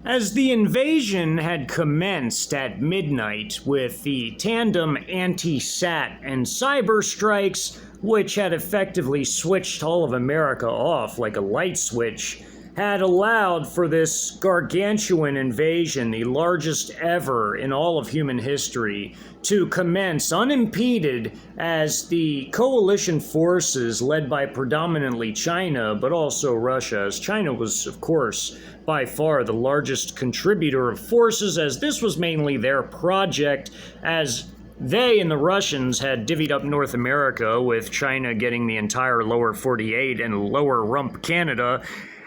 As the invasion had commenced at midnight with the tandem anti-sat and cyber strikes, which had effectively switched all of America off like a light switch, had allowed for this gargantuan invasion, the largest ever in all of human history, to commence unimpeded as the coalition forces led by predominantly China, but also Russia, as China was, of course, by far the largest contributor of forces, as this was mainly their project, as they and the Russians had divvied up North America, with China getting the entire lower 48 and lower rump Canada,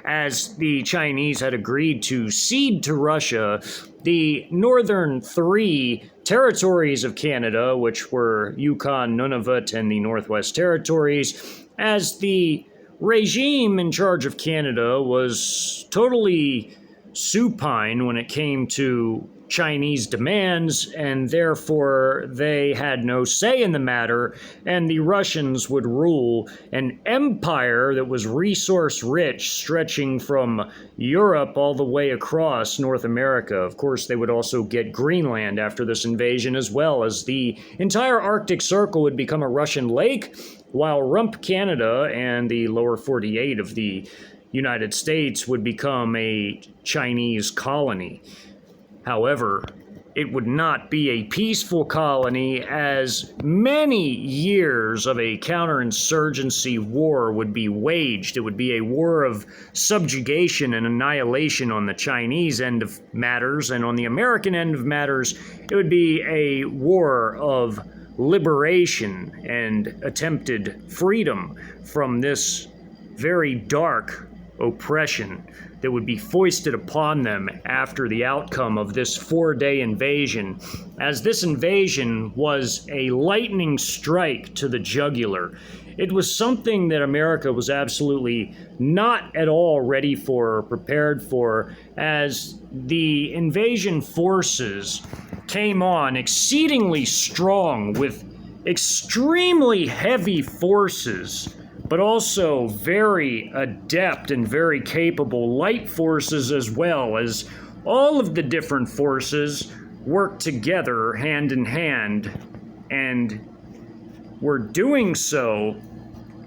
as the Chinese had agreed to cede to Russia the northern three territories of Canada, which were Yukon, Nunavut, and the Northwest Territories, as the regime in charge of Canada was totally supine when it came to Chinese demands, and therefore they had no say in the matter, and the Russians would rule an empire that was resource rich, stretching from Europe all the way across North America. Of course, they would also get Greenland after this invasion, as well as the entire Arctic Circle would become a Russian lake, while Rump Canada and the lower 48 of the United States would become a Chinese colony. However, it would not be a peaceful colony, as many years of a counterinsurgency war would be waged. It would be a war of subjugation and annihilation on the Chinese end of matters, and on the American end of matters, it would be a war of liberation and attempted freedom from this very dark oppression that would be foisted upon them after the outcome of this 4-day invasion, as this invasion was a lightning strike to the jugular. It was something that America was absolutely not at all ready for or prepared for, as the invasion forces came on exceedingly strong with extremely heavy forces, but also very adept and very capable light forces, as well as all of the different forces worked together hand in hand, and were doing so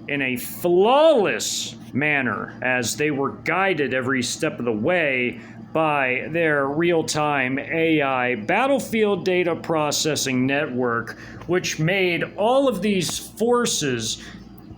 in a flawless manner, as they were guided every step of the way by their real-time AI battlefield data processing network, which made all of these forces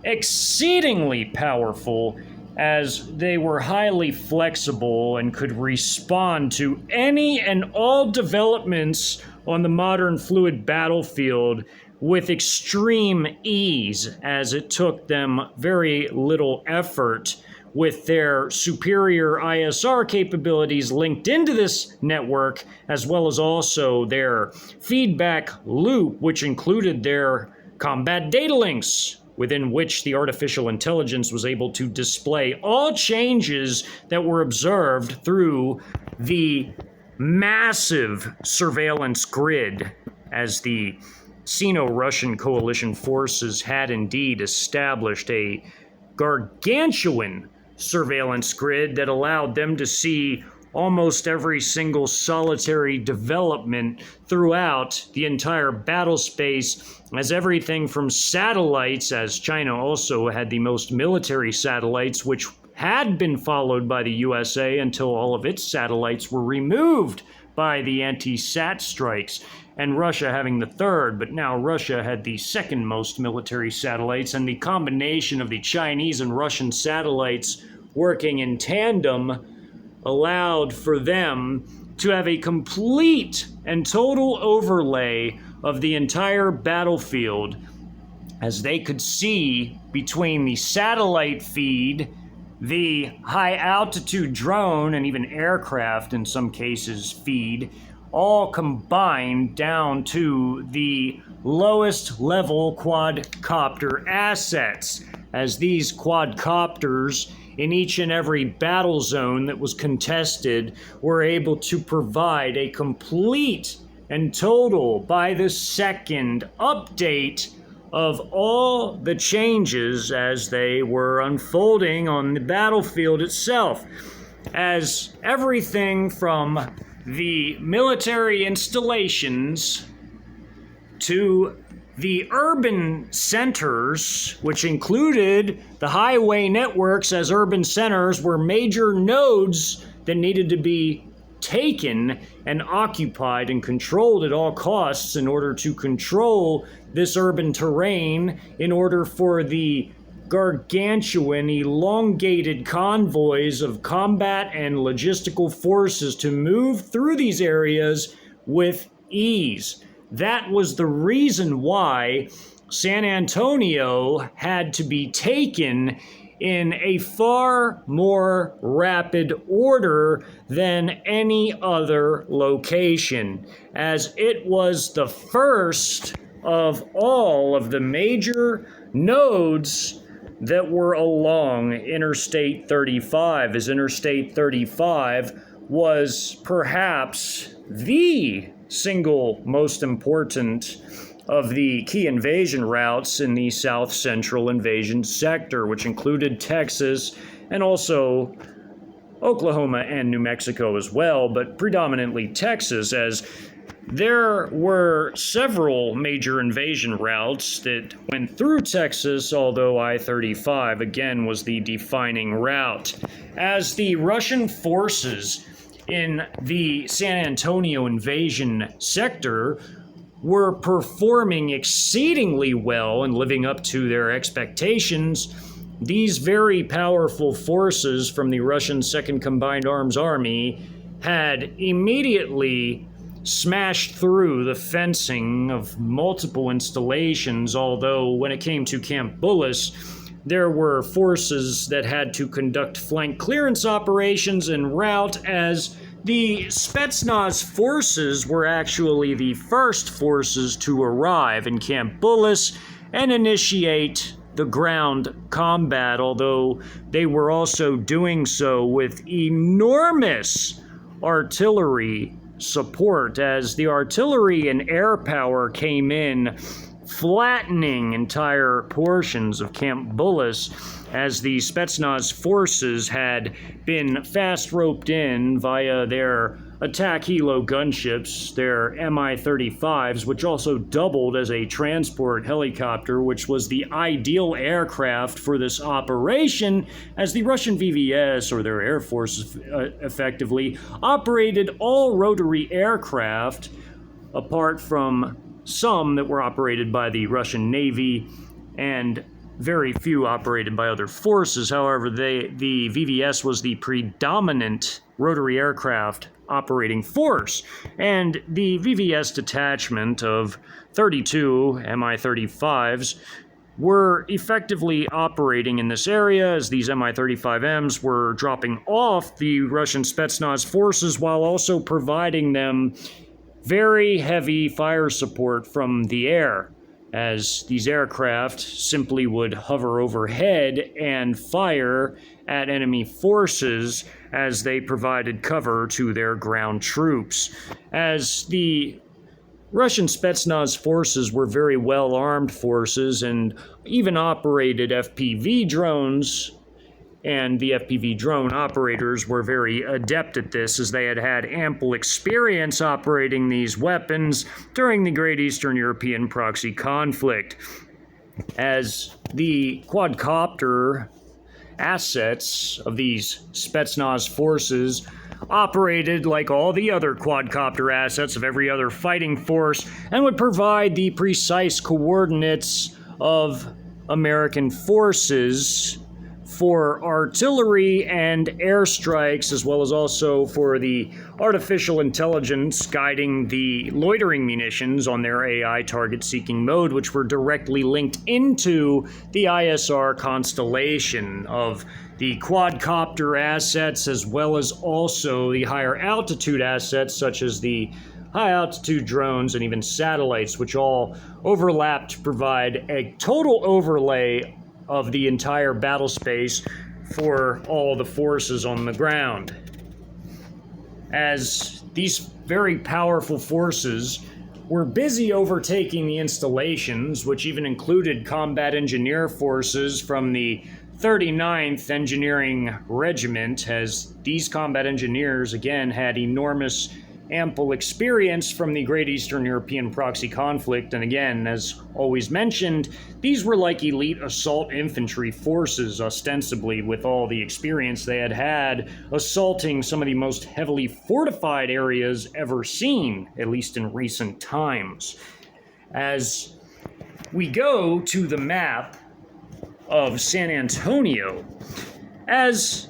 exceedingly powerful, as they were highly flexible and could respond to any and all developments on the modern fluid battlefield with extreme ease, as it took them very little effort, with their superior ISR capabilities linked into this network, as well as also their feedback loop, which included their combat data links, within which the artificial intelligence was able to display all changes that were observed through the massive surveillance grid, as the Sino-Russian coalition forces had indeed established a gargantuan surveillance grid that allowed them to see almost every single solitary development throughout the entire battle space, as everything from satellites, as China also had the most military satellites, which had been followed by the USA until all of its satellites were removed by the anti-sat strikes, and Russia having the third, but now Russia had the second most military satellites, and the combination of the Chinese and Russian satellites working in tandem allowed for them to have a complete and total overlay of the entire battlefield, as they could see between the satellite feed, the high altitude drone, and even aircraft in some cases feed, all combined down to the lowest level quadcopter assets, as these quadcopters in each and every battle zone that was contested were able to provide a complete and total by the second update of all the changes as they were unfolding on the battlefield itself. as everything from the military installations to the urban centers, which included the highway networks as urban centers, were major nodes that needed to be taken and occupied and controlled at all costs in order to control this urban terrain, in order for the gargantuan, elongated convoys of combat and logistical forces to move through these areas with ease. That was the reason why San Antonio had to be taken in a far more rapid order than any other location, as it was the first of all of the major nodes that were along Interstate 35, as Interstate 35 was perhaps the single most important of the key invasion routes in the South Central invasion sector, which included Texas and also Oklahoma and New Mexico as well, but predominantly Texas, as there were several major invasion routes that went through Texas, although I-35 again was the defining route. As the Russian forces in the San Antonio invasion sector were performing exceedingly well and living up to their expectations, these very powerful forces from the Russian Second Combined Arms Army had immediately smashed through the fencing of multiple installations, although when it came to Camp Bullis, there were forces that had to conduct flank clearance operations en route, as the Spetsnaz forces were actually the first forces to arrive in Camp Bullis and initiate the ground combat, although they were also doing so with enormous artillery support, as the artillery and air power came in, flattening entire portions of Camp Bullis, as the Spetsnaz forces had been fast roped in via their attack helo gunships, their Mi-35s, which also doubled as a transport helicopter, which was the ideal aircraft for this operation, as the Russian VVS, or their air forces effectively, operated all rotary aircraft, apart from some that were operated by the Russian Navy and very few operated by other forces. However, the VVS was the predominant rotary aircraft operating force, and the VVS detachment of 32 Mi-35s were effectively operating in this area, as these Mi-35Ms were dropping off the Russian Spetsnaz forces while also providing them very heavy fire support from the air, as these aircraft simply would hover overhead and fire at enemy forces as they provided cover to their ground troops. As the Russian Spetsnaz forces were very well-armed forces and even operated FPV drones, and the FPV drone operators were very adept at this, as they had had ample experience operating these weapons during the Great Eastern European proxy conflict. As the quadcopter assets of these Spetsnaz forces operated like all the other quadcopter assets of every other fighting force, and would provide the precise coordinates of American forces for artillery and airstrikes, as well as also for the artificial intelligence guiding the loitering munitions on their AI target-seeking mode, which were directly linked into the ISR constellation of the quadcopter assets, as well as also the higher altitude assets, such as the high-altitude drones and even satellites, which all overlap to provide a total overlay of the entire battle space for all the forces on the ground. As these very powerful forces were busy overtaking the installations, which even included combat engineer forces from the 39th Engineering Regiment, as these combat engineers, again, had enormous ample experience from the Great Eastern European proxy conflict, and again, as always mentioned, these were like elite assault infantry forces, ostensibly, with all the experience they had had assaulting some of the most heavily fortified areas ever seen, at least in recent times. As we go to the map of San Antonio, as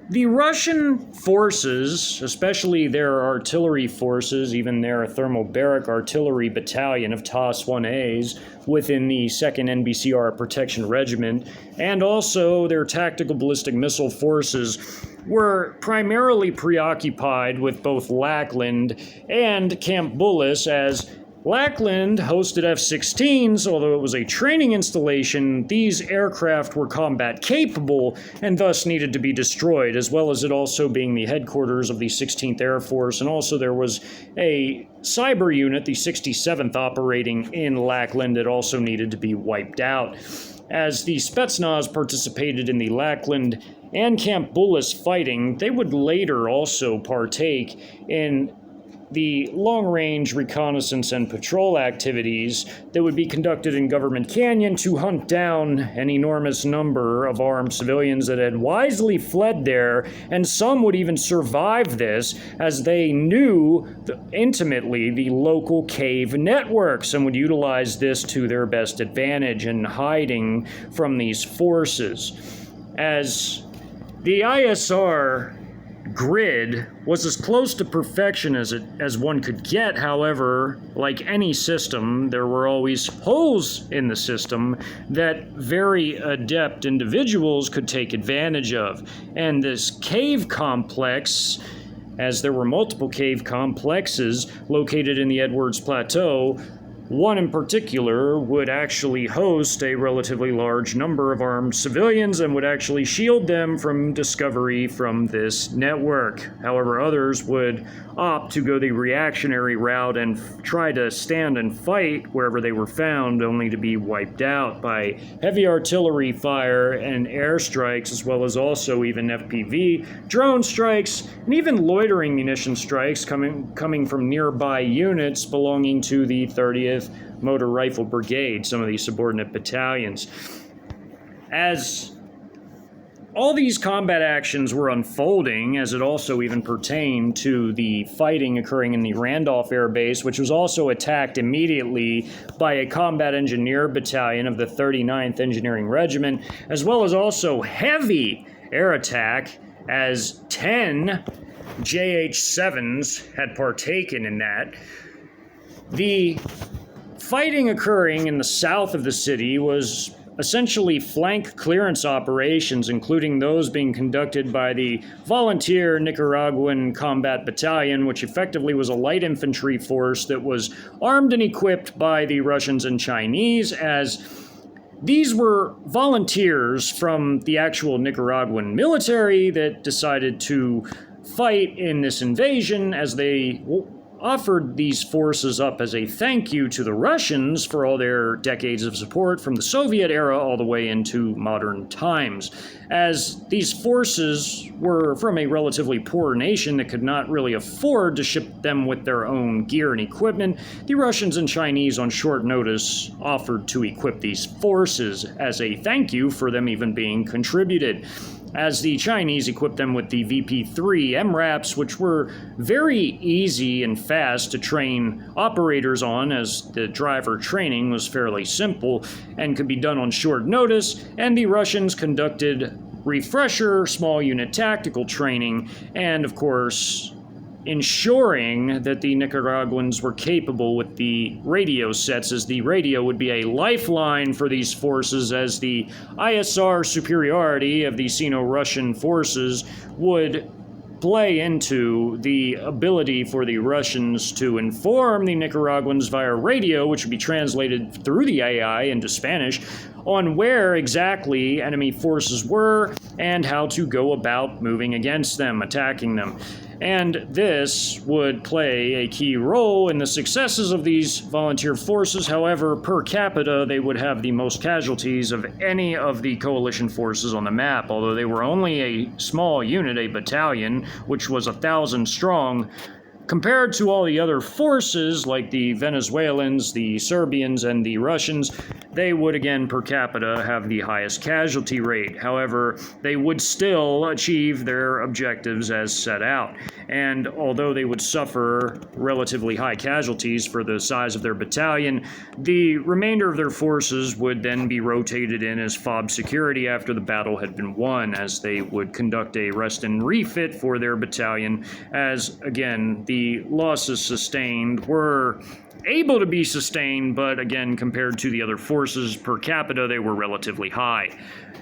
the Russian forces, especially their artillery forces, even their thermobaric artillery battalion of TOS-1As within the 2nd NBCR Protection Regiment, and also their tactical ballistic missile forces, were primarily preoccupied with both Lackland and Camp Bullis, as Lackland hosted F-16s. Although it was a training installation, these aircraft were combat capable and thus needed to be destroyed, as well as it also being the headquarters of the 16th Air Force, and also there was a cyber unit, the 67th, operating in Lackland that also needed to be wiped out. As the Spetsnaz participated in the Lackland and Camp Bullis fighting, they would later also partake in the long-range reconnaissance and patrol activities that would be conducted in Government Canyon to hunt down an enormous number of armed civilians that had wisely fled there, and some would even survive this as they knew intimately the local cave networks and would utilize this to their best advantage in hiding from these forces. As the ISR grid was as close to perfection as one could get. However, like any system, there were always holes in the system that very adept individuals could take advantage of. And this cave complex, as there were multiple cave complexes located in the Edwards Plateau, one in particular would actually host a relatively large number of armed civilians and would actually shield them from discovery from this network. However, others would opt to go the reactionary route and try to stand and fight wherever they were found, only to be wiped out by heavy artillery fire and airstrikes, as well as also even FPV, drone strikes, and even loitering munition strikes coming from nearby units belonging to the 30th Motor Rifle Brigade, some of these subordinate battalions. As all these combat actions were unfolding, as it also even pertained to the fighting occurring in the Randolph Air Base, which was also attacked immediately by a combat engineer battalion of the 39th Engineering Regiment, as well as also heavy air attack, as 10 JH-7s had partaken in that. The fighting occurring in the south of the city was essentially flank clearance operations, including those being conducted by the Volunteer Nicaraguan Combat Battalion, which effectively was a light infantry force that was armed and equipped by the Russians and Chinese, as these were volunteers from the actual Nicaraguan military that decided to fight in this invasion, as they offered these forces up as a thank you to the Russians for all their decades of support from the Soviet era all the way into modern times. As these forces were from a relatively poor nation that could not really afford to ship them with their own gear and equipment, the Russians and Chinese on short notice offered to equip these forces as a thank you for them even being contributed, as the Chinese equipped them with the VP-3 MRAPs, which were very easy and fast to train operators on, as the driver training was fairly simple and could be done on short notice, and the Russians conducted refresher small unit tactical training, and of course ensuring that the Nicaraguans were capable with the radio sets, as the radio would be a lifeline for these forces, as the ISR superiority of the Sino-Russian forces would play into the ability for the Russians to inform the Nicaraguans via radio, which would be translated through the AI into Spanish, on where exactly enemy forces were and how to go about moving against them, attacking them. And this would play a key role in the successes of these volunteer forces. However, per capita, they would have the most casualties of any of the coalition forces on the map. Although they were only a small unit, a battalion, which was 1,000 strong, compared to all the other forces like the Venezuelans, the Serbians, and the Russians, they would again per capita have the highest casualty rate. However, they would still achieve their objectives as set out. And although they would suffer relatively high casualties for the size of their battalion, the remainder of their forces would then be rotated in as FOB security after the battle had been won, as they would conduct a rest and refit for their battalion, as again, the losses sustained were able to be sustained, but again, compared to the other forces per capita, they were relatively high,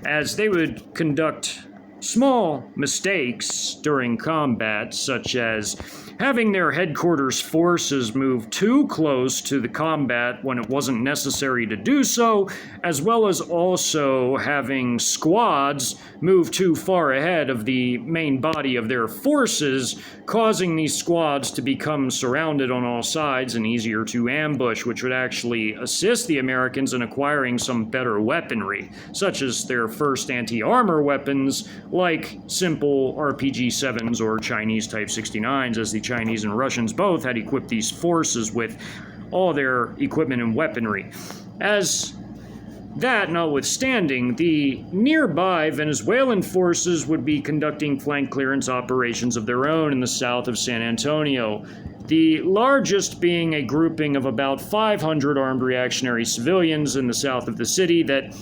as they would conduct small mistakes during combat, such as having their headquarters forces move too close to the combat when it wasn't necessary to do so, as well as also having squads move too far ahead of the main body of their forces, causing these squads to become surrounded on all sides and easier to ambush, which would actually assist the Americans in acquiring some better weaponry, such as their first anti-armor weapons, like simple RPG-7s or Chinese Type 69s, as the Chinese and Russians both had equipped these forces with all their equipment and weaponry. As that notwithstanding, the nearby Venezuelan forces would be conducting flank clearance operations of their own in the south of San Antonio, the largest being a grouping of about 500 armed reactionary civilians in the south of the city that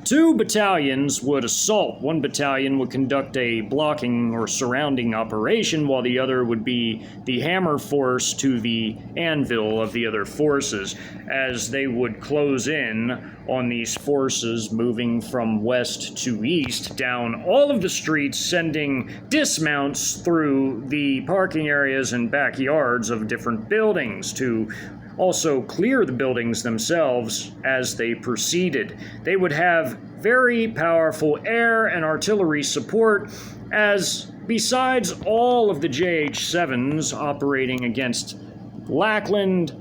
2 battalions would assault. One battalion would conduct a blocking or surrounding operation, while the other would be the hammer force to the anvil of the other forces, as they would close in on these forces moving from west to east down all of the streets, sending dismounts through the parking areas and backyards of different buildings to also clear the buildings themselves as they proceeded. They would have very powerful air and artillery support, as besides all of the JH-7s operating against Lackland,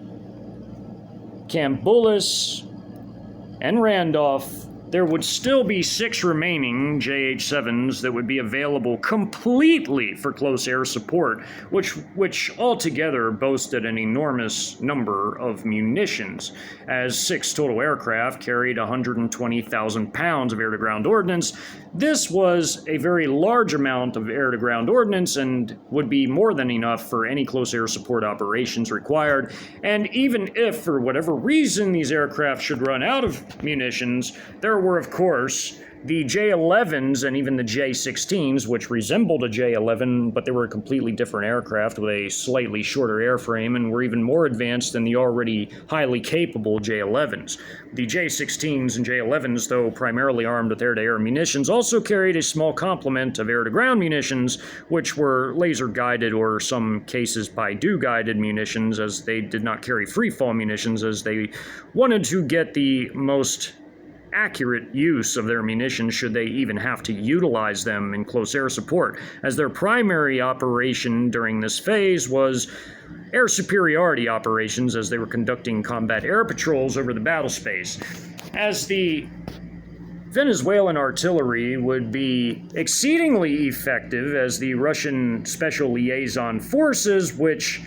Cambulis, and Randolph, there would still be 6 remaining JH-7s that would be available completely for close air support, which altogether boasted an enormous number of munitions, as 6 total aircraft carried 120,000 pounds of air-to-ground ordnance. This was a very large amount of air-to-ground ordnance and would be more than enough for any close air support operations required. And even if, for whatever reason, these aircraft should run out of munitions, there were, of course, the J-11s and even the J-16s, which resembled a J-11, but they were a completely different aircraft with a slightly shorter airframe and were even more advanced than the already highly capable J-11s. The J-16s and J-11s, though primarily armed with air-to-air munitions, also carried a small complement of air-to-ground munitions, which were laser-guided or some cases Baidu-guided munitions, as they did not carry free-fall munitions, as they wanted to get the most accurate use of their munitions should they even have to utilize them in close air support, as their primary operation during this phase was air superiority operations, as they were conducting combat air patrols over the battle space. As the Venezuelan artillery would be exceedingly effective, as the Russian Special Liaison Forces, which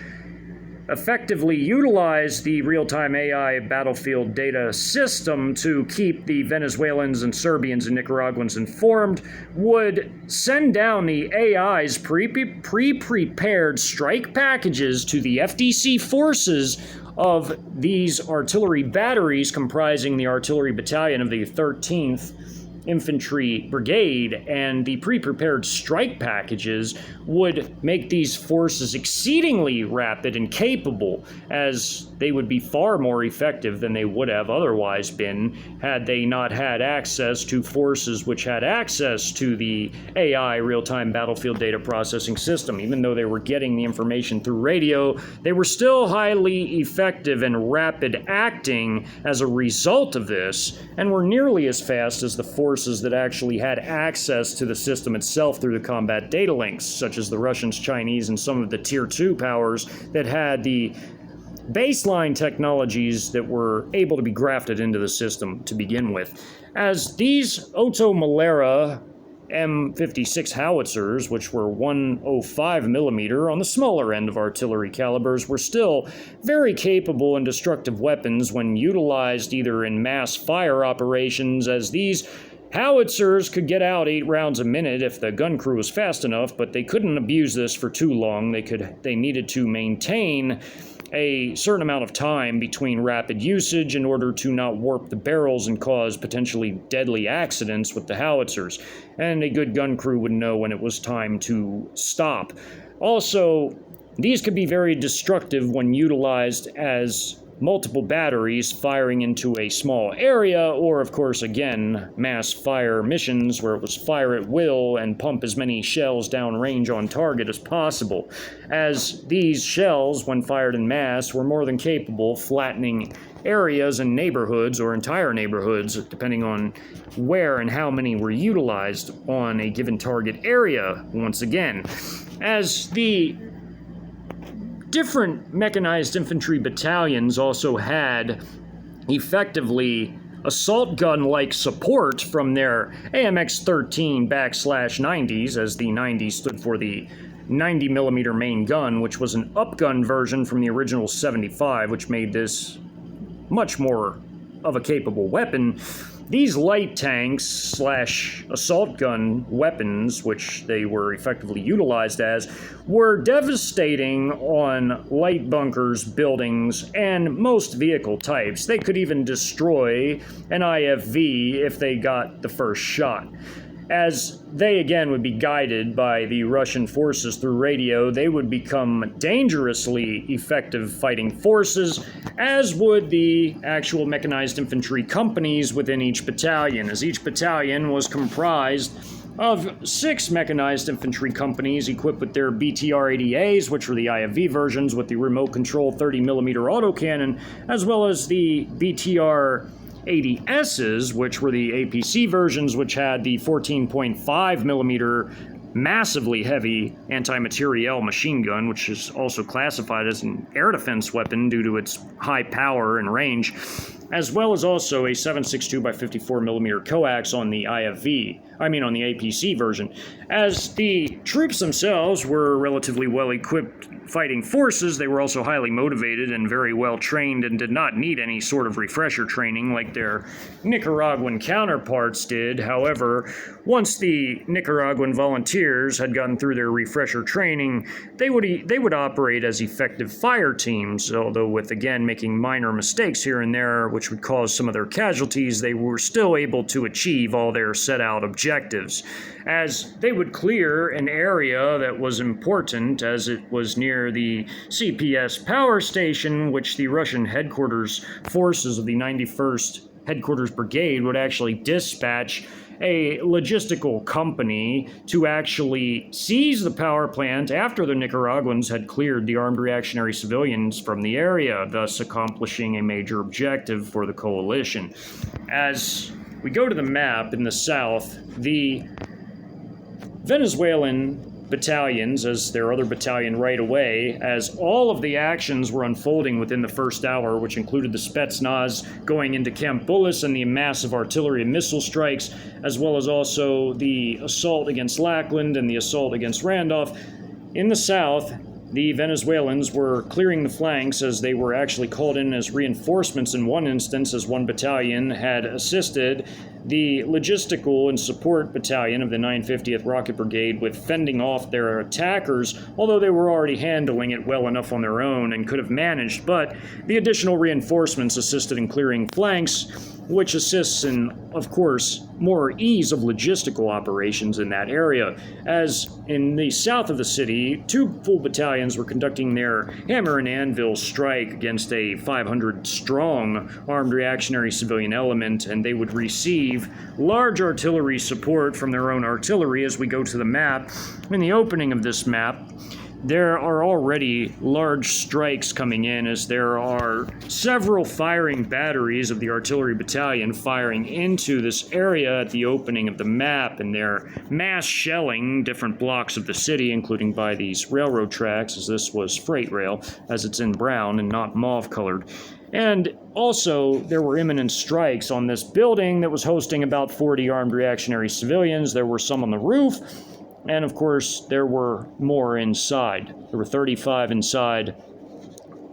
effectively utilize the real-time AI battlefield data system to keep the Venezuelans and Serbians and Nicaraguans informed, would send down the AI's pre-prepared strike packages to the FDC forces of these artillery batteries, comprising the artillery battalion of the 13th Infantry Brigade, and the pre-prepared strike packages would make these forces exceedingly rapid and capable, as they would be far more effective than they would have otherwise been had they not had access to forces which had access to the AI real-time battlefield data processing system. Even though they were getting the information through radio, they were still highly effective and rapid acting as a result of this, and were nearly as fast as the forces forces that actually had access to the system itself through the combat data links, such as the Russians, Chinese, and some of the Tier 2 powers that had the baseline technologies that were able to be grafted into the system to begin with. As these Otto-Malera M56 howitzers, which were 105 millimeter on the smaller end of artillery calibers, were still very capable and destructive weapons when utilized either in mass fire operations, as these howitzers could get out 8 rounds a minute if the gun crew was fast enough, but they couldn't abuse this for too long. They needed to maintain a certain amount of time between rapid usage in order to not warp the barrels and cause potentially deadly accidents with the howitzers, and a good gun crew would know when it was time to stop. Also, these could be very destructive when utilized as multiple batteries firing into a small area, or of course again mass fire missions where it was fire at will and pump as many shells downrange on target as possible, as these shells, when fired in mass, were more than capable of flattening areas and neighborhoods, or entire neighborhoods, depending on where and how many were utilized on a given target area. Once again, as the different mechanized infantry battalions also had effectively assault gun-like support from their AMX-13/90s, as the 90 stood for the 90mm main gun, which was an upgun version from the original 75, which made this much more of a capable weapon. These light tanks / assault gun weapons, which they were effectively utilized as, were devastating on light bunkers, buildings, and most vehicle types. They could even destroy an IFV if they got the first shot. As they again would be guided by the Russian forces through radio, they would become dangerously effective fighting forces, as would the actual mechanized infantry companies within each battalion, as each battalion was comprised of 6 mechanized infantry companies equipped with their BTR-80As, which were the IFV versions with the remote control 30mm autocannon, as well as the BTR-80Ss, which were the APC versions, which had the 14.5mm massively heavy anti-materiel machine gun, which is also classified as an air defense weapon due to its high power and range, as well as also a 7.62x54mm coax on the on the APC version. As the troops themselves were relatively well-equipped fighting forces, they were also highly motivated and very well trained and did not need any sort of refresher training like their Nicaraguan counterparts did. However, once the Nicaraguan volunteers had gotten through their refresher training, they would operate as effective fire teams, although with, again, making minor mistakes here and there, which would cause some of their casualties, they were still able to achieve all their set-out objectives, as they would clear an area that was important, as it was near the CPS power station, which the Russian headquarters forces of the 91st Headquarters Brigade would actually dispatch a logistical company to actually seize the power plant after the Nicaraguans had cleared the armed reactionary civilians from the area, thus accomplishing a major objective for the coalition. As we go to the map in the south, the Venezuelan battalions, as their other battalion right away, as all of the actions were unfolding within the first hour, which included the Spetsnaz going into Camp Bullis and the massive artillery and missile strikes, as well as also the assault against Lackland and the assault against Randolph. In the south, the Venezuelans were clearing the flanks, as they were actually called in as reinforcements in one instance, as one battalion had assisted the logistical and support battalion of the 950th Rocket Brigade with fending off their attackers, although they were already handling it well enough on their own and could have managed, but the additional reinforcements assisted in clearing flanks, which assists in, of course, more ease of logistical operations in that area. As in the south of the city, 2 full battalions were conducting their hammer and anvil strike against a 500-strong armed reactionary civilian element, and they would receive large artillery support from their own artillery. As we go to the map, in the opening of this map, there are already large strikes coming in, as there are several firing batteries of the artillery battalion firing into this area at the opening of the map, and they're mass shelling different blocks of the city, including by these railroad tracks, as this was freight rail, as it's in brown and not mauve colored. And also, there were imminent strikes on this building that was hosting about 40 armed reactionary civilians. There were some on the roof, and of course, there were more inside. There were 35 inside,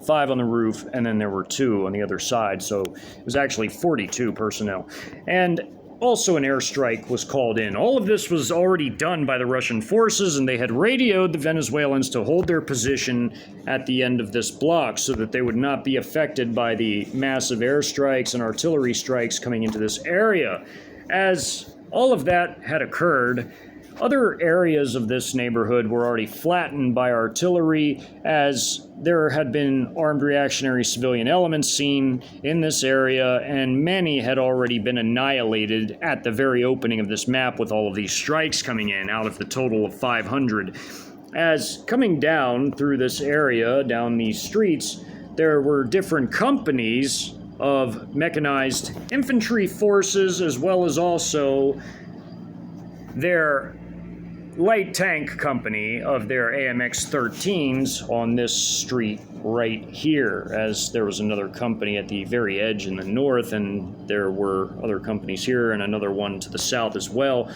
5 on the roof, and then there were 2 on the other side. So it was actually 42 personnel. And also an airstrike was called in. All of this was already done by the Russian forces, and they had radioed the Venezuelans to hold their position at the end of this block so that they would not be affected by the massive airstrikes and artillery strikes coming into this area. As all of that had occurred, other areas of this neighborhood were already flattened by artillery, as there had been armed reactionary civilian elements seen in this area, and many had already been annihilated at the very opening of this map with all of these strikes coming in out of the total of 500. As coming down through this area, down these streets, there were different companies of mechanized infantry forces, as well as also their light tank company of their AMX-13s on this street right here, as there was another company at the very edge in the north, and there were other companies here and another one to the south as well.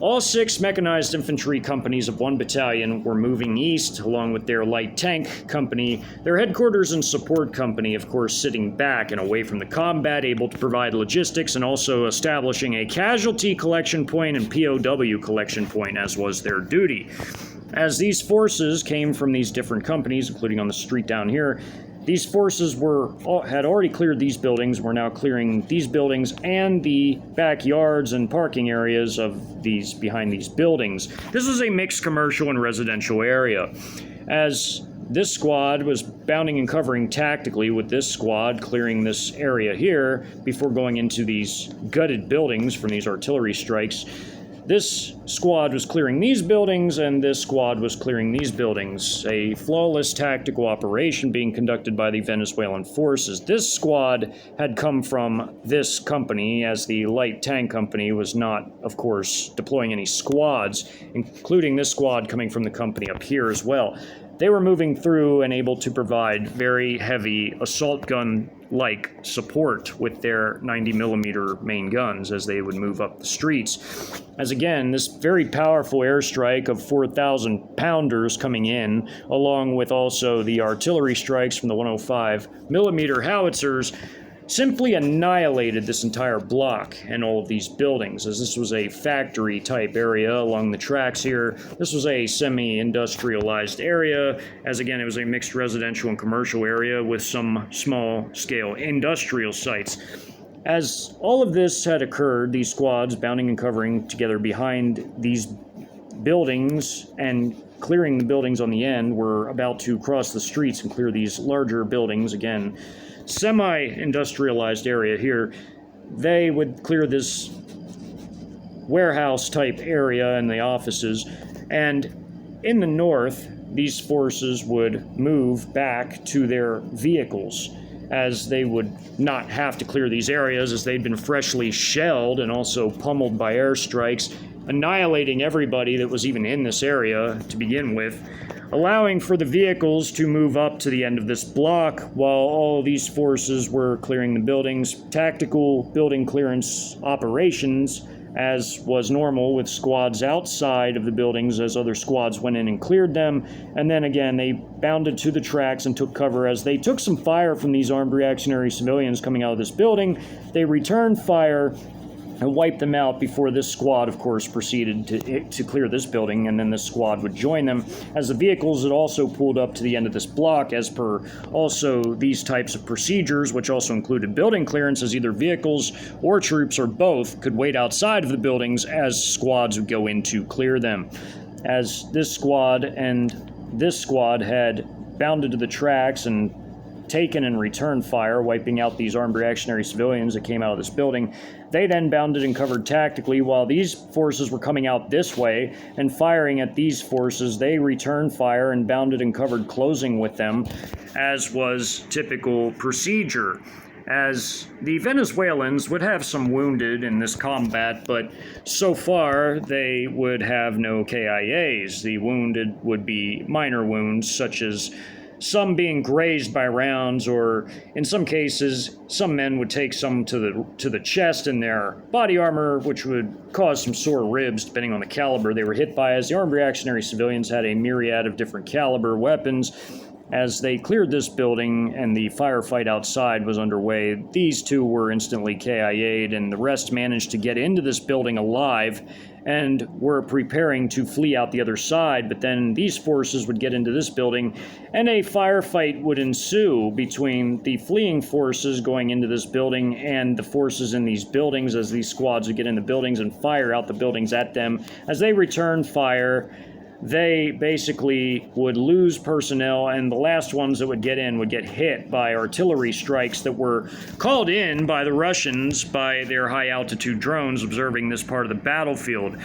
All 6 mechanized infantry companies of 1 battalion were moving east, along with their light tank company, their headquarters and support company, of course, sitting back and away from the combat, able to provide logistics and also establishing a casualty collection point and POW collection point, as was their duty. As these forces came from these different companies, including on the street down here, these forces had already cleared these buildings, were now clearing these buildings and the backyards and parking areas of these behind these buildings. This was a mixed commercial and residential area, as this squad was bounding and covering tactically with this squad clearing this area here before going into these gutted buildings from these artillery strikes. This squad was clearing these buildings, and this squad was clearing these buildings. A flawless tactical operation being conducted by the Venezuelan forces. This squad had come from this company, as the light tank company was not, of course, deploying any squads, including this squad coming from the company up here as well. They were moving through and able to provide very heavy assault gun-like support with their 90mm main guns as they would move up the streets. As again, this very powerful airstrike of 4,000 pounders coming in, along with also the artillery strikes from the 105mm howitzers, simply annihilated this entire block and all of these buildings, as this was a factory type area along the tracks here. This was a semi-industrialized area, as again it was a mixed residential and commercial area with some small scale industrial sites. As all of this had occurred, these squads bounding and covering together behind these buildings and clearing the buildings on the end were about to cross the streets and clear these larger buildings, again semi-industrialized area here. They would clear this warehouse type area and the offices, and in the north these forces would move back to their vehicles, as they would not have to clear these areas as they'd been freshly shelled and also pummeled by airstrikes, annihilating everybody that was even in this area to begin with, allowing for the vehicles to move up to the end of this block while all these forces were clearing the buildings. Tactical building clearance operations, as was normal with squads outside of the buildings as other squads went in and cleared them, and then again they bounded to the tracks and took cover as they took some fire from these armed reactionary civilians coming out of this building. They returned fire and wiped them out before this squad, of course, proceeded to clear this building, and then this squad would join them, as the vehicles had also pulled up to the end of this block, as per also these types of procedures, which also included building clearance, as either vehicles or troops or both could wait outside of the buildings as squads would go in to clear them. As this squad and this squad had bounded to the tracks and taken and returned fire, wiping out these armed reactionary civilians that came out of this building. They then bounded and covered tactically while these forces were coming out this way and firing at these forces. They returned fire and bounded and covered, closing with them, as was typical procedure. As the Venezuelans would have some wounded in this combat, but so far they would have no KIAs. The wounded would be minor wounds, such as some being grazed by rounds, or in some cases, some men would take some to the chest in their body armor, which would cause some sore ribs depending on the caliber they were hit by, as the armed reactionary civilians had a myriad of different caliber weapons. As they cleared this building and the firefight outside was underway, these two were instantly KIA'd, and the rest managed to get into this building alive and were preparing to flee out the other side. But then these forces would get into this building, and a firefight would ensue between the fleeing forces going into this building and the forces in these buildings, as these squads would get in the buildings and fire out the buildings at them. As they returned fire, they basically would lose personnel, and the last ones that would get in would get hit by artillery strikes that were called in by the Russians by their high-altitude drones observing this part of the battlefield.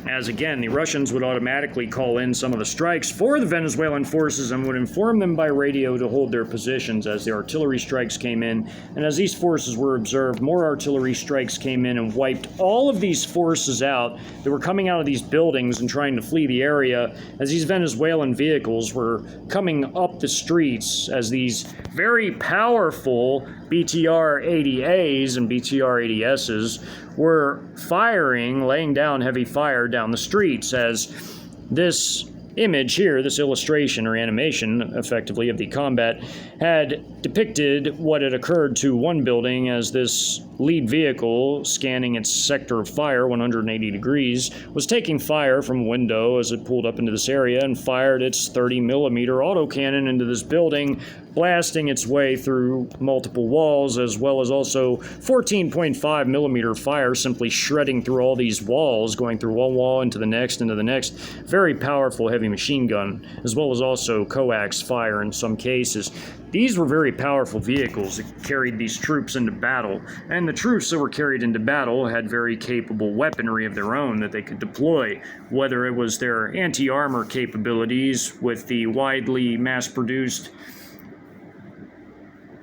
As again, the Russians would automatically call in some of the strikes for the Venezuelan forces and would inform them by radio to hold their positions as the artillery strikes came in. And as these forces were observed, more artillery strikes came in and wiped all of these forces out that were coming out of these buildings and trying to flee the area, as these Venezuelan vehicles were coming up the streets as these very powerful BTR-80As and BTR-80Ss were firing, laying down heavy fire down the streets. As this image here, this illustration or animation, effectively, of the combat, had depicted what had occurred to one building as this lead vehicle, scanning its sector of fire 180 degrees, was taking fire from a window as it pulled up into this area and fired its 30mm autocannon into this building, blasting its way through multiple walls, as well as also 14.5mm fire simply shredding through all these walls, going through one wall into the next, into the next. Very powerful heavy machine gun, as well as also coax fire in some cases. These were very powerful vehicles that carried these troops into battle, and the troops that were carried into battle had very capable weaponry of their own that they could deploy, whether it was their anti-armor capabilities with the widely mass-produced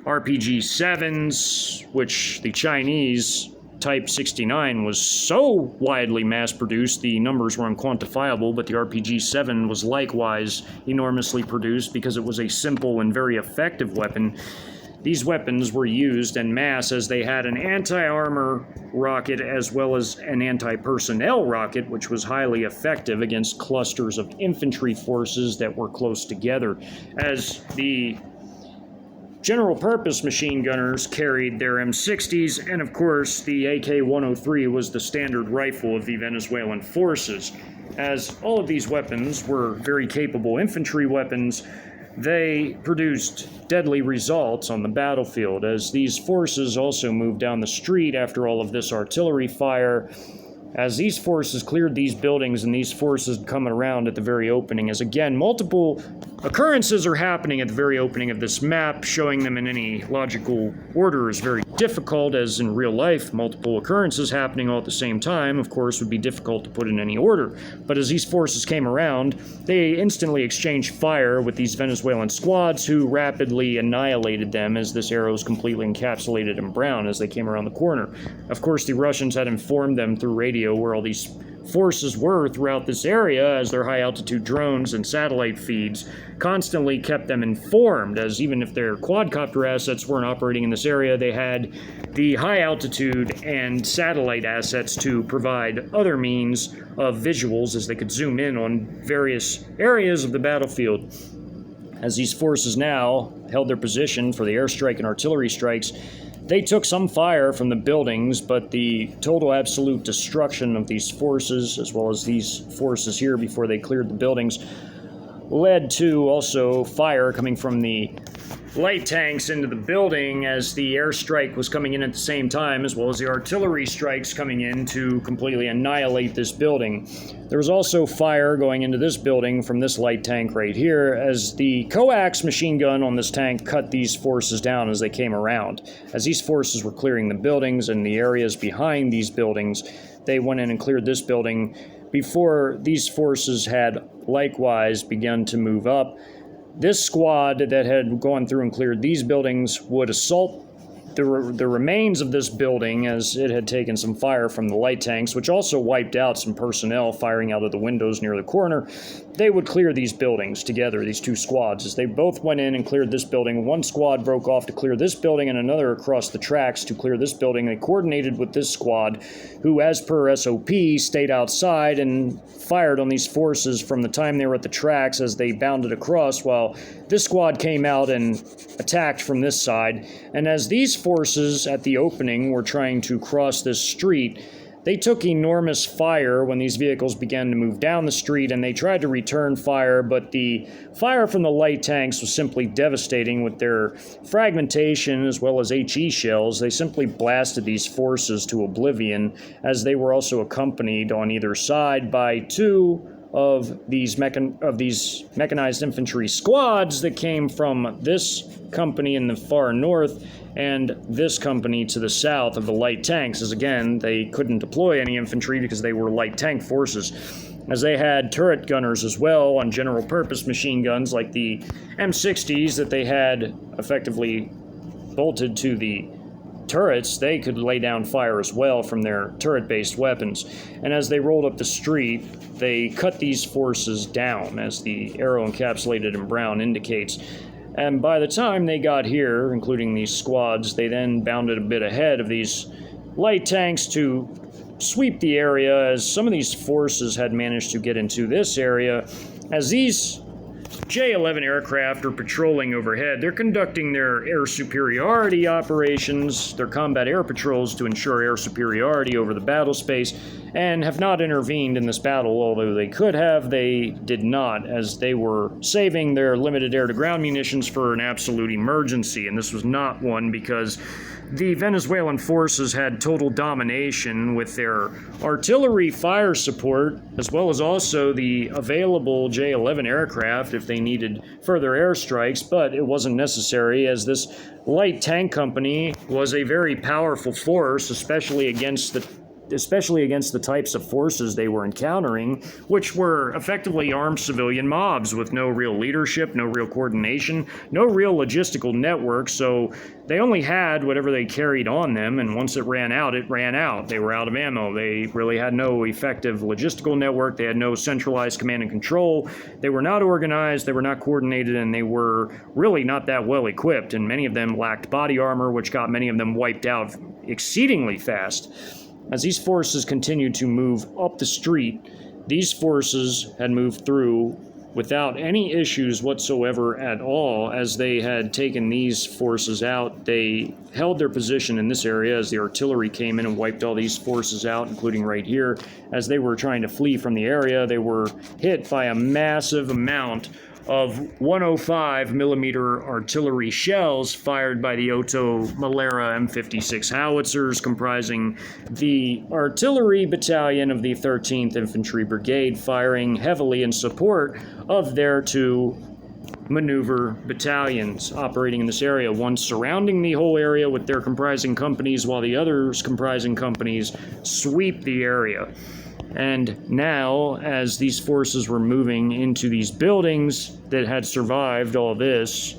RPG-7s, which the Chinese Type 69 was so widely mass-produced the numbers were unquantifiable, but the RPG-7 was likewise enormously produced because it was a simple and very effective weapon. These weapons were used en masse as they had an anti-armor rocket as well as an anti-personnel rocket, which was highly effective against clusters of infantry forces that were close together, as the general-purpose machine gunners carried their M60s, and of course the AK-103 was the standard rifle of the Venezuelan forces. As all of these weapons were very capable infantry weapons, they produced deadly results on the battlefield, as these forces also moved down the street after all of this artillery fire. As these forces cleared these buildings and these forces coming around at the very opening, as again, multiple occurrences are happening at the very opening of this map, showing them in any logical order is very difficult, as in real life, multiple occurrences happening all at the same time, of course, would be difficult to put in any order. But as these forces came around, they instantly exchanged fire with these Venezuelan squads, who rapidly annihilated them as this arrow is completely encapsulated in brown as they came around the corner. Of course, the Russians had informed them through radio where all these forces were throughout this area, as their high-altitude drones and satellite feeds constantly kept them informed, as even if their quadcopter assets weren't operating in this area, they had the high-altitude and satellite assets to provide other means of visuals as they could zoom in on various areas of the battlefield. As these forces now held their position for the airstrike and artillery strikes, they took some fire from the buildings, but the total absolute destruction of these forces, as well as these forces here before they cleared the buildings, led to also fire coming from the light tanks into the building as the airstrike was coming in at the same time, as well as the artillery strikes coming in to completely annihilate this building. There was also fire going into this building from this light tank right here, as the coax machine gun on this tank cut these forces down as they came around. As these forces were clearing the buildings and the areas behind these buildings, they went in and cleared this building before these forces had likewise begun to move up. This squad that had gone through and cleared these buildings would assault the remains of this building, as it had taken some fire from the light tanks, which also wiped out some personnel firing out of the windows near the corner. They would clear these buildings together, these two squads, as they both went in and cleared this building. One squad broke off to clear this building and another across the tracks to clear this building. They coordinated with this squad, who, as per SOP, stayed outside and fired on these forces from the time they were at the tracks as they bounded across, while this squad came out and attacked from this side. And as these forces at the opening were trying to cross this street, they took enormous fire when these vehicles began to move down the street, and they tried to return fire, but the fire from the light tanks was simply devastating with their fragmentation as well as HE shells. They simply blasted these forces to oblivion, as they were also accompanied on either side by two of these mechanized infantry squads that came from this company in the far north and this company to the south of the light tanks, as again, they couldn't deploy any infantry because they were light tank forces, as they had turret gunners as well on general purpose machine guns like the M60s that they had effectively bolted to the turrets. They could lay down fire as well from their turret-based weapons. And as they rolled up the street, they cut these forces down, as the arrow encapsulated in brown indicates. And by the time they got here, including these squads, they then bounded a bit ahead of these light tanks to sweep the area, as some of these forces had managed to get into this area. As these J-11 aircraft are patrolling overhead, they're conducting their air superiority operations, their combat air patrols to ensure air superiority over the battle space, and have not intervened in this battle. Although they could have, they did not, as they were saving their limited air-to-ground munitions for an absolute emergency. And this was not one, because the Venezuelan forces had total domination with their artillery fire support, as well as also the available J-11 aircraft if they needed further airstrikes, but it wasn't necessary, as this light tank company was a very powerful force, especially against the types of forces they were encountering, which were effectively armed civilian mobs with no real leadership, no real coordination, no real logistical network. So they only had whatever they carried on them, and once it ran out, it ran out. They were out of ammo. They really had no effective logistical network. They had no centralized command and control. They were not organized, they were not coordinated, and they were really not that well equipped, and many of them lacked body armor, which got many of them wiped out exceedingly fast. As these forces continued to move up the street, these forces had moved through without any issues whatsoever at all. As they had taken these forces out, they held their position in this area as the artillery came in and wiped all these forces out, including right here. As they were trying to flee from the area, they were hit by a massive amount of 105 millimeter artillery shells fired by the Otto Malera M56 howitzers, comprising the artillery battalion of the 13th Infantry Brigade, firing heavily in support of their two maneuver battalions operating in this area, one surrounding the whole area with their comprising companies, while the others comprising companies sweep the area. And now, as these forces were moving into these buildings that had survived all this,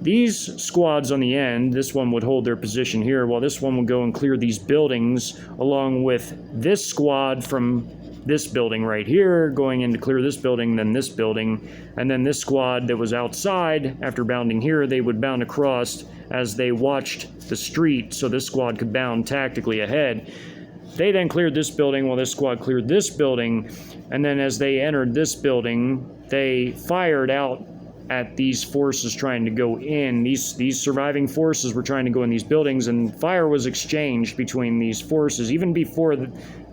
these squads on the end, this one would hold their position here, while this one would go and clear these buildings, along with this squad from this building right here, going in to clear this building, then this building, and then this squad that was outside, after bounding here, they would bound across as they watched the street, so this squad could bound tactically ahead. They then cleared this building while this squad cleared this building, and then as they entered this building, they fired out at these forces trying to go in. These surviving forces were trying to go in these buildings, and fire was exchanged between these forces. Even before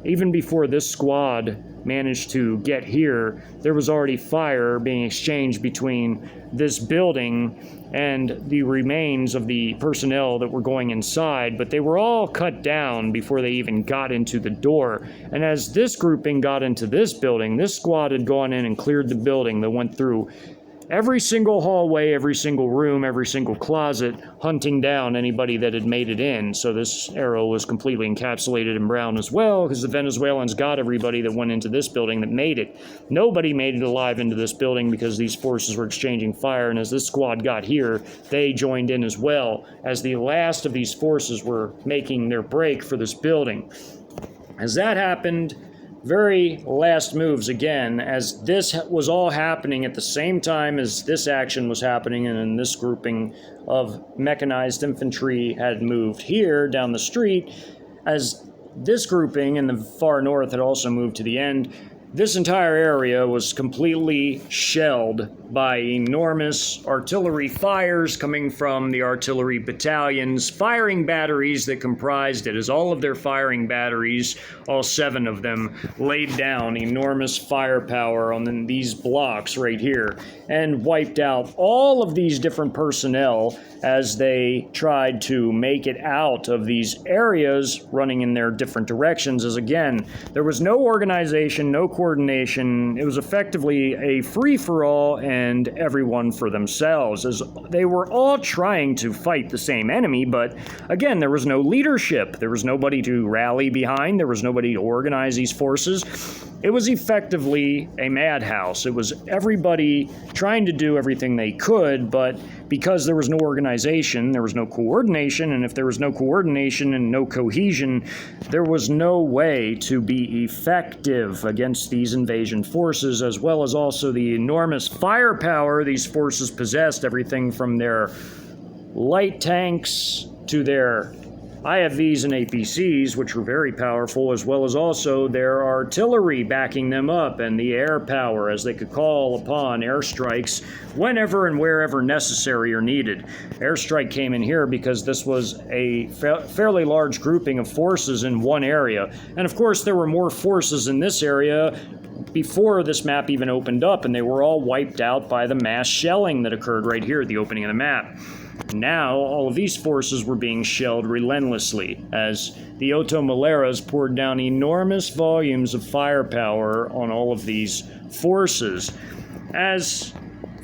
even before this squad managed to get here, there was already fire being exchanged between this building and the remains of the personnel that were going inside, but they were all cut down before they even got into the door. And as this grouping got into this building, this squad had gone in and cleared the building that went through every single hallway, every single room, every single closet, hunting down anybody that had made it in. So this area was completely encapsulated in brown as well, because the Venezuelans got everybody that went into this building that made it. Nobody made it alive into this building because these forces were exchanging fire, and as this squad got here, they joined in as well, as the last of these forces were making their break for this building. As that happened, very last moves again, as this was all happening at the same time as this action was happening, and then this grouping of mechanized infantry had moved here down the street, as this grouping in the far north had also moved to the end. This entire area was completely shelled by enormous artillery fires coming from the artillery battalions, firing batteries that comprised it, as all of their firing batteries, all 7 of them, laid down enormous firepower on these blocks right here and wiped out all of these different personnel as they tried to make it out of these areas running in their different directions. As again, there was no organization, no coordination. It was effectively a free-for-all and everyone for themselves, as they were all trying to fight the same enemy, but again, there was no leadership. There was nobody to rally behind. There was nobody to organize these forces. It was effectively a madhouse. It was everybody trying to do everything they could, but because there was no organization, there was no coordination, and if there was no coordination and no cohesion, there was no way to be effective against these invasion forces, as well as also the enormous firepower these forces possessed, everything from their light tanks to their IFVs and APCs, which were very powerful, as well as also their artillery backing them up, and the air power, as they could call upon airstrikes whenever and wherever necessary or needed. Airstrike came in here because this was a fairly large grouping of forces in one area. And of course, there were more forces in this area before this map even opened up, and they were all wiped out by the mass shelling that occurred right here at the opening of the map. Now, all of these forces were being shelled relentlessly, as the Otomaleras poured down enormous volumes of firepower on all of these forces. As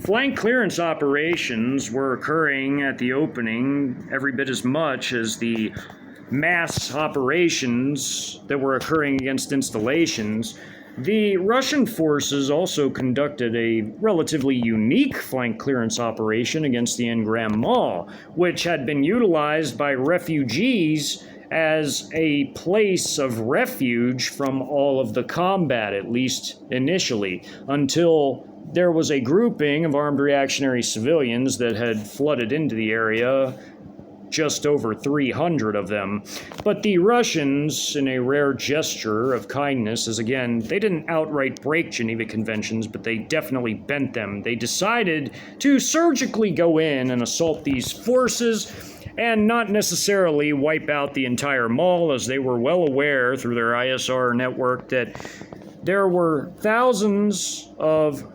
flank clearance operations were occurring at the opening every bit as much as the mass operations that were occurring against installations, the Russian forces also conducted a relatively unique flank clearance operation against the Engram Mall, which had been utilized by refugees as a place of refuge from all of the combat, at least initially, until there was a grouping of armed reactionary civilians that had flooded into the area, just over 300 of them. But the Russians, in a rare gesture of kindness, as again, they didn't outright break Geneva Conventions, but they definitely bent them. They decided to surgically go in and assault these forces and not necessarily wipe out the entire mall, as they were well aware through their ISR network that there were thousands of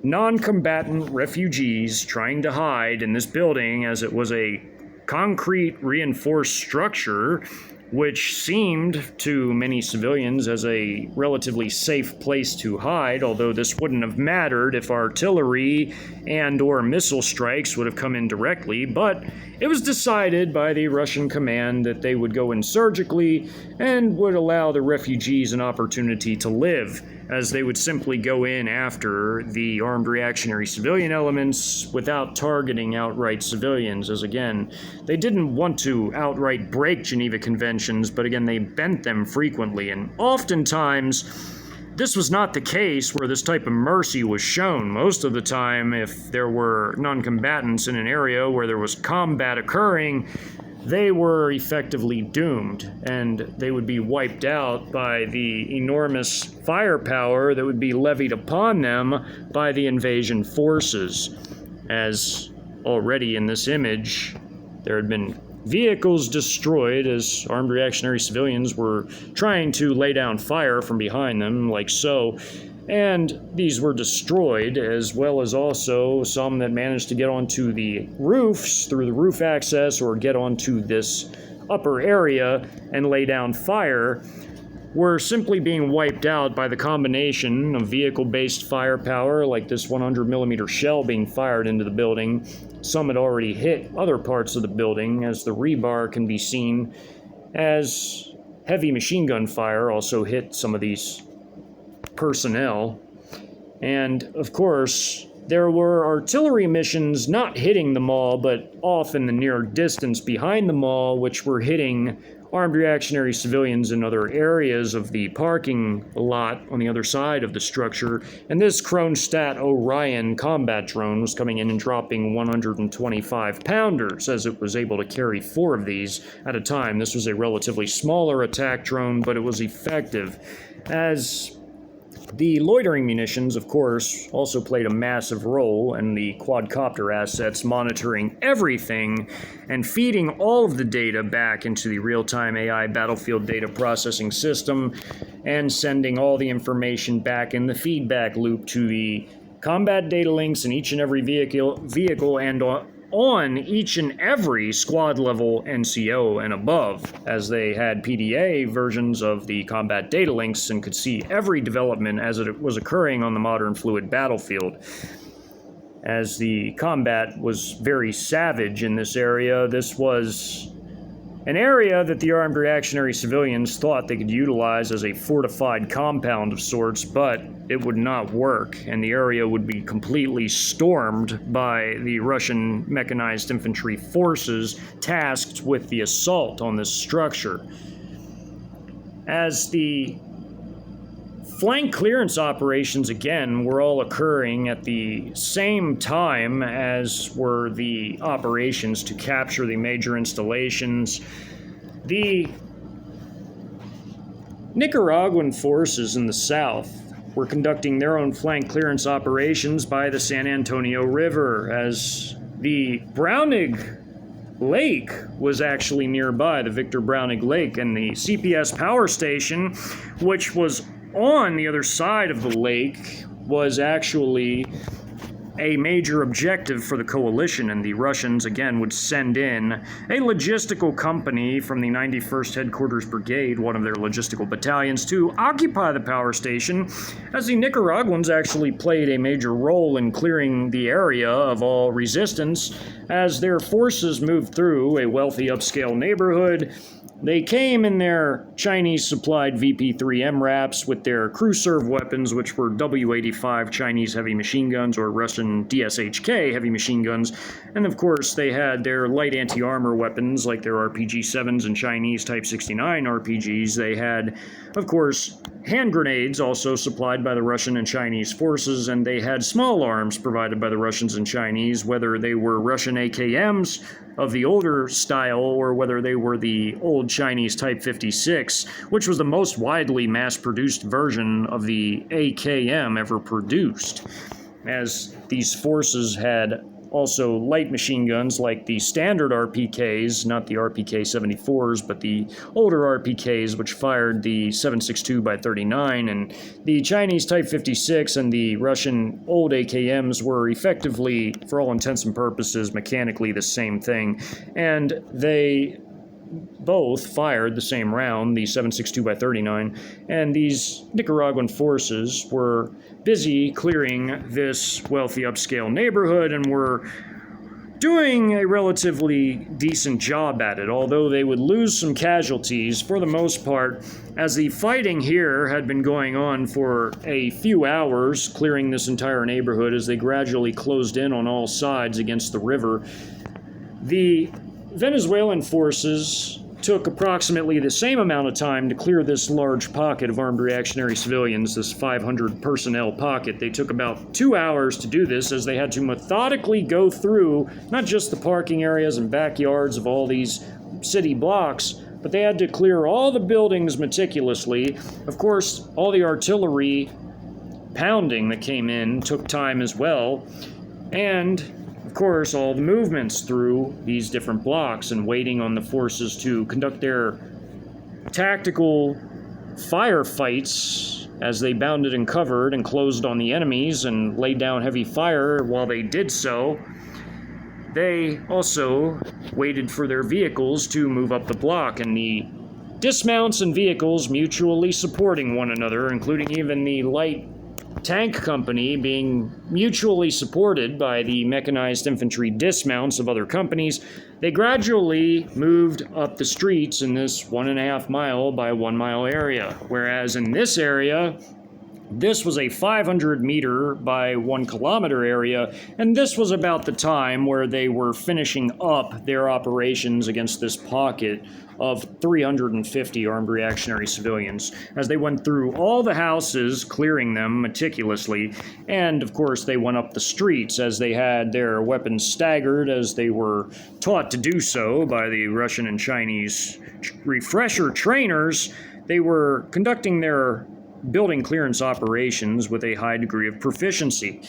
non-combatant refugees trying to hide in this building, as it was a concrete reinforced structure, which seemed to many civilians as a relatively safe place to hide, although this wouldn't have mattered if artillery and or missile strikes would have come in directly. But it was decided by the Russian command that they would go in surgically and would allow the refugees an opportunity to live, as they would simply go in after the armed reactionary civilian elements without targeting outright civilians, as again, they didn't want to outright break Geneva Conventions, but again, they bent them frequently, and oftentimes this was not the case where this type of mercy was shown. Most of the time, if there were non-combatants in an area where there was combat occurring, they were effectively doomed, and they would be wiped out by the enormous firepower that would be levied upon them by the invasion forces. As already in this image, there had been vehicles destroyed as armed reactionary civilians were trying to lay down fire from behind them, like so. And these were destroyed, as well as also some that managed to get onto the roofs through the roof access or get onto this upper area and lay down fire, were simply being wiped out by the combination of vehicle-based firepower, like this 100mm shell being fired into the building. Some had already hit other parts of the building, as the rebar can be seen, as heavy machine gun fire also hit some of these personnel. And, of course, there were artillery missions not hitting the mall, but off in the near distance behind the mall, which were hitting armed reactionary civilians in other areas of the parking lot on the other side of the structure. And this Kronstadt Orion combat drone was coming in and dropping 125-pounders, as it was able to carry 4 of these at a time. This was a relatively smaller attack drone, but it was effective, as the loitering munitions, of course, also played a massive role in the quadcopter assets, monitoring everything and feeding all of the data back into the real-time AI battlefield data processing system, and sending all the information back in the feedback loop to the combat data links in each and every vehicle and on each and every squad level NCO and above, as they had PDA versions of the combat data links and could see every development as it was occurring on the modern fluid battlefield. As the combat was very savage in this area, this was an area that the armed reactionary civilians thought they could utilize as a fortified compound of sorts, but it would not work, and the area would be completely stormed by the Russian mechanized infantry forces tasked with the assault on this structure. As the flank clearance operations, again, were all occurring at the same time as were the operations to capture the major installations. The Nicaraguan forces in the south were conducting their own flank clearance operations by the San Antonio River, as the Brownig Lake was actually nearby, the Victor Brownig Lake, and the CPS power station, which was on the other side of the lake, was actually a major objective for the coalition, and the Russians again would send in a logistical company from the 91st Headquarters Brigade, one of their logistical battalions, to occupy the power station, as the Nicaraguans actually played a major role in clearing the area of all resistance as their forces moved through a wealthy upscale neighborhood. They came in their Chinese-supplied VP-3 MRAPs with their crew-serve weapons, which were W-85 Chinese heavy machine guns or Russian DSHK heavy machine guns. And of course, they had their light anti-armor weapons, like their RPG-7s and Chinese Type 69 RPGs. They had, of course, hand grenades also supplied by the Russian and Chinese forces, and they had small arms provided by the Russians and Chinese, whether they were Russian AKMs of the older style or whether they were the old Chinese Type 56, which was the most widely mass-produced version of the AKM ever produced, as these forces had also light machine guns like the standard RPKs, not the RPK-74s, but the older RPKs, which fired the 7.62x39, and the Chinese Type 56 and the Russian old AKMs were effectively, for all intents and purposes, mechanically the same thing, and they both fired the same round, the 7.62x39, and these Nicaraguan forces were busy clearing this wealthy upscale neighborhood and were doing a relatively decent job at it, although they would lose some casualties for the most part, as the fighting here had been going on for a few hours, clearing this entire neighborhood as they gradually closed in on all sides against the river. The Venezuelan forces took approximately the same amount of time to clear this large pocket of armed reactionary civilians, this 500 personnel pocket. They took about 2 hours to do this, as they had to methodically go through not just the parking areas and backyards of all these city blocks, but they had to clear all the buildings meticulously. Of course, all the artillery pounding that came in took time as well, and of course, all the movements through these different blocks and waiting on the forces to conduct their tactical firefights as they bounded and covered and closed on the enemies and laid down heavy fire. While they did so, they also waited for their vehicles to move up the block, and the dismounts and vehicles mutually supporting one another, including even the light tank company being mutually supported by the mechanized infantry dismounts of other companies. They gradually moved up the streets in this 1.5 mile by 1 mile area, whereas in this area, this was a 500 meter by 1 kilometer area, and this was about the time where they were finishing up their operations against this pocket of 350 armed reactionary civilians, as they went through all the houses, clearing them meticulously, and of course they went up the streets as they had their weapons staggered, as they were taught to do so by the Russian and Chinese refresher trainers. They were conducting their building clearance operations with a high degree of proficiency.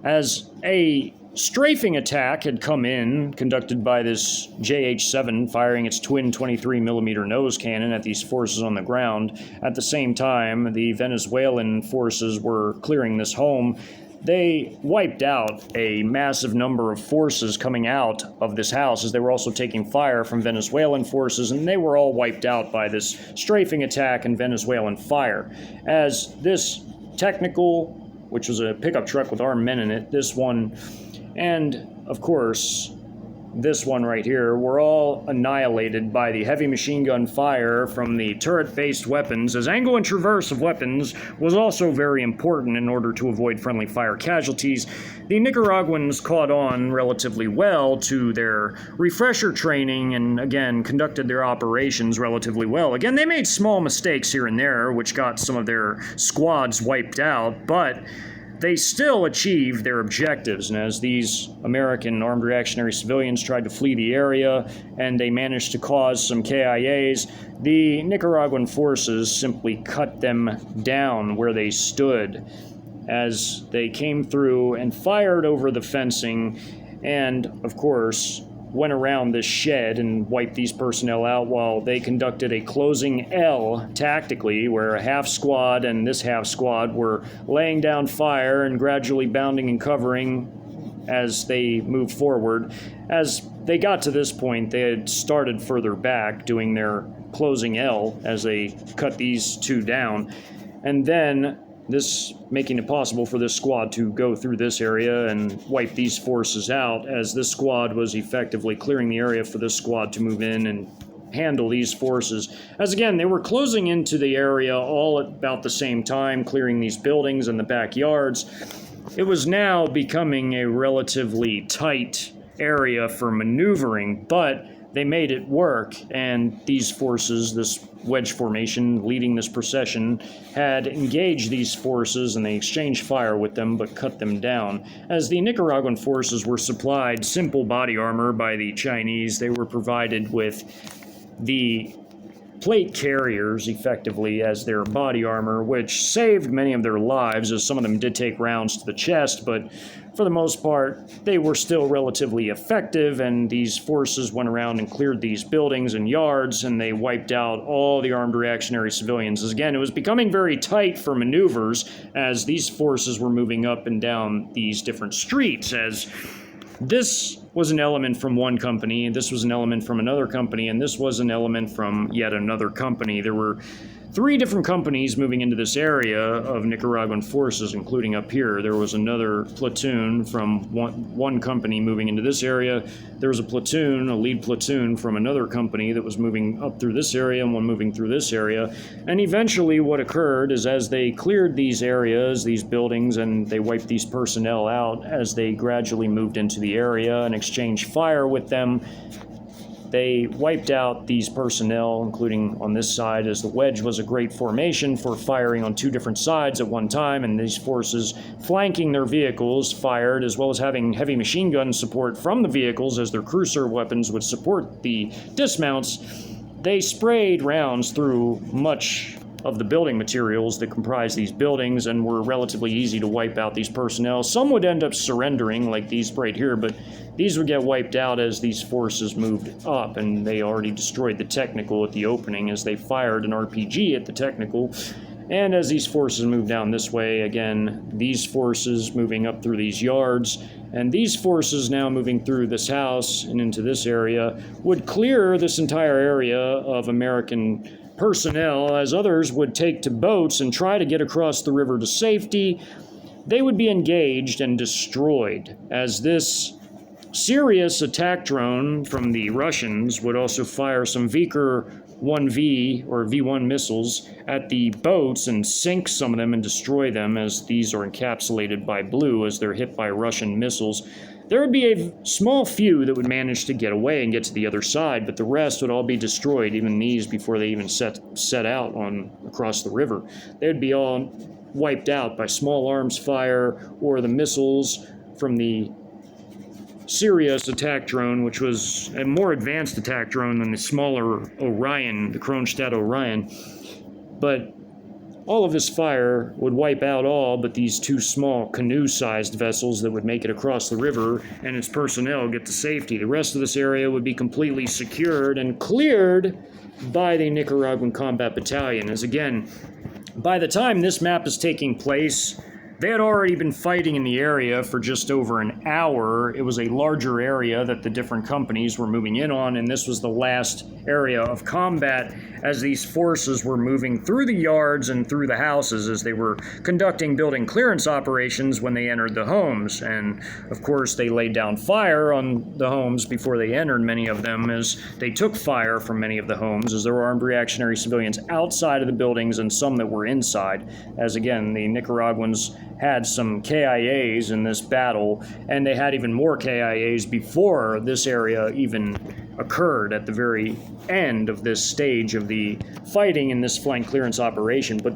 As a strafing attack had come in, conducted by this JH-7 firing its twin 23mm nose cannon at these forces on the ground. At the same time, the Venezuelan forces were clearing this home. They wiped out a massive number of forces coming out of this house, as they were also taking fire from Venezuelan forces, and they were all wiped out by this strafing attack and Venezuelan fire. As this technical, which was a pickup truck with armed men in it, this one, and of course this one right here, were all annihilated by the heavy machine gun fire from the turret-based weapons, as angle and traverse of weapons was also very important in order to avoid friendly fire casualties. The Nicaraguans caught on relatively well to their refresher training and, again, conducted their operations relatively well. Again, they made small mistakes here and there, which got some of their squads wiped out, but they still achieved their objectives, and as these American armed reactionary civilians tried to flee the area and they managed to cause some KIAs, the Nicaraguan forces simply cut them down where they stood as they came through and fired over the fencing and, of course, went around this shed and wiped these personnel out while they conducted a closing L tactically, where a half squad and this half squad were laying down fire and gradually bounding and covering as they moved forward. As they got to this point, they had started further back doing their closing L as they cut these two down, and then this making it possible for this squad to go through this area and wipe these forces out, as this squad was effectively clearing the area for this squad to move in and handle these forces. As again, they were closing into the area all at about the same time, clearing these buildings and the backyards. It was now becoming a relatively tight area for maneuvering, but they made it work, and these forces, this wedge formation leading this procession, had engaged these forces and they exchanged fire with them but cut them down. As the Nicaraguan forces were supplied simple body armor by the Chinese, they were provided with the plate carriers effectively as their body armor, which saved many of their lives, as some of them did take rounds to the chest, but for the most part, they were still relatively effective, and these forces went around and cleared these buildings and yards, and they wiped out all the armed reactionary civilians. As again, it was becoming very tight for maneuvers as these forces were moving up and down these different streets, as this was an element from one company, and this was an element from another company, and this was an element from yet another company. There were 3 different companies moving into this area of Nicaraguan forces, including up here. There was another platoon from one company moving into this area. There was a platoon, a lead platoon from another company that was moving up through this area and one moving through this area. And eventually what occurred is, as they cleared these areas, these buildings, and they wiped these personnel out, as they gradually moved into the area and exchanged fire with them, they wiped out these personnel, including on this side, as the wedge was a great formation for firing on 2 different sides at one time, and these forces flanking their vehicles fired, as well as having heavy machine gun support from the vehicles as their cruiser weapons would support the dismounts. They sprayed rounds through much of the building materials that comprise these buildings and were relatively easy to wipe out these personnel. Some would end up surrendering, like these right here, but these would get wiped out as these forces moved up, and they already destroyed the technical at the opening as they fired an RPG at the technical. And as these forces move down this way, again, these forces moving up through these yards, and these forces now moving through this house and into this area, would clear this entire area of American personnel, as others would take to boats and try to get across the river to safety. They would be engaged and destroyed, as this serious attack drone from the Russians would also fire some Vickers 1V or V1 missiles at the boats and sink some of them and destroy them, as these are encapsulated by blue as they're hit by Russian missiles. There would be a small few that would manage to get away and get to the other side, but the rest would all be destroyed, even these, before they even set out on across the river. They would be all wiped out by small arms fire or the missiles from the Sirius attack drone, which was a more advanced attack drone than the smaller Orion, the Kronstadt Orion. But all of this fire would wipe out all but these two small canoe-sized vessels that would make it across the river and its personnel get to safety. The rest of this area would be completely secured and cleared by the Nicaraguan Combat Battalion. As again, by the time this map is taking place, they had already been fighting in the area for just over an hour. It was a larger area that the different companies were moving in on, and this was the last area of combat as these forces were moving through the yards and through the houses as they were conducting building clearance operations when they entered the homes. And of course, they laid down fire on the homes before they entered, many of them, as they took fire from many of the homes, as there were armed reactionary civilians outside of the buildings and some that were inside, as again, the Nicaraguans had some KIAs in this battle, and they had even more KIAs before this area even occurred at the very end of this stage of the fighting in this flank clearance operation. But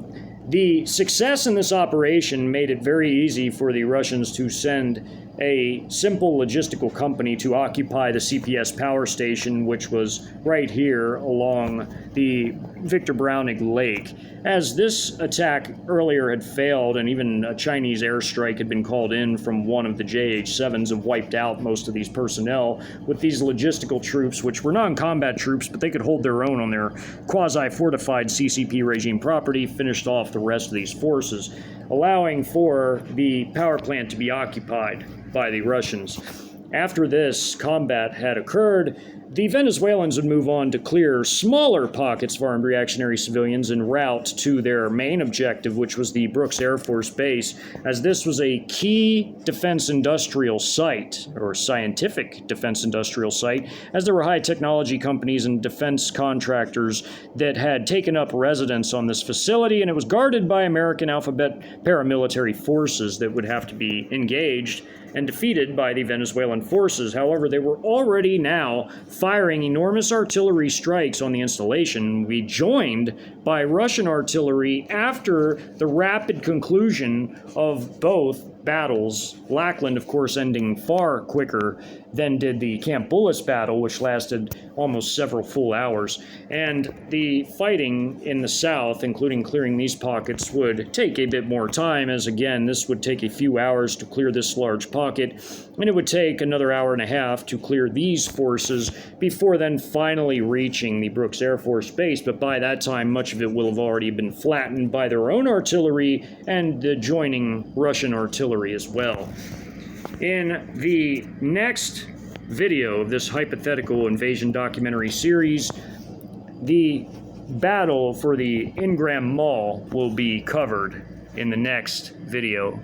the success in this operation made it very easy for the Russians to send a simple logistical company to occupy the CPS power station, which was right here along the Victor Browning Lake. As this attack earlier had failed, and even a Chinese airstrike had been called in from one of the JH-7s and wiped out most of these personnel, with these logistical troops, which were non-combat troops, but they could hold their own on their quasi-fortified CCP regime property, finished off the rest of these forces, allowing for the power plant to be occupied by the Russians. After this combat had occurred, the Venezuelans would move on to clear smaller pockets of armed reactionary civilians en route to their main objective, which was the Brooks Air Force Base, as this was a key defense industrial site, or scientific defense industrial site, as there were high technology companies and defense contractors that had taken up residence on this facility, and it was guarded by American alphabet paramilitary forces that would have to be engaged and defeated by the Venezuelan forces. However, they were already now firing enormous artillery strikes on the installation, be joined by Russian artillery after the rapid conclusion of both battles. Lackland, of course, ending far quicker than did the Camp Bullis battle, which lasted almost several full hours. And the fighting in the south, including clearing these pockets, would take a bit more time, as again, this would take a few hours to clear this large pocket, and it would take another hour and a half to clear these forces before then finally reaching the Brooks Air Force Base. But by that time, much of it will have already been flattened by their own artillery and the joining Russian artillery as well. In the next video of this hypothetical invasion documentary series, the battle for the Ingram Mall will be covered in the next video.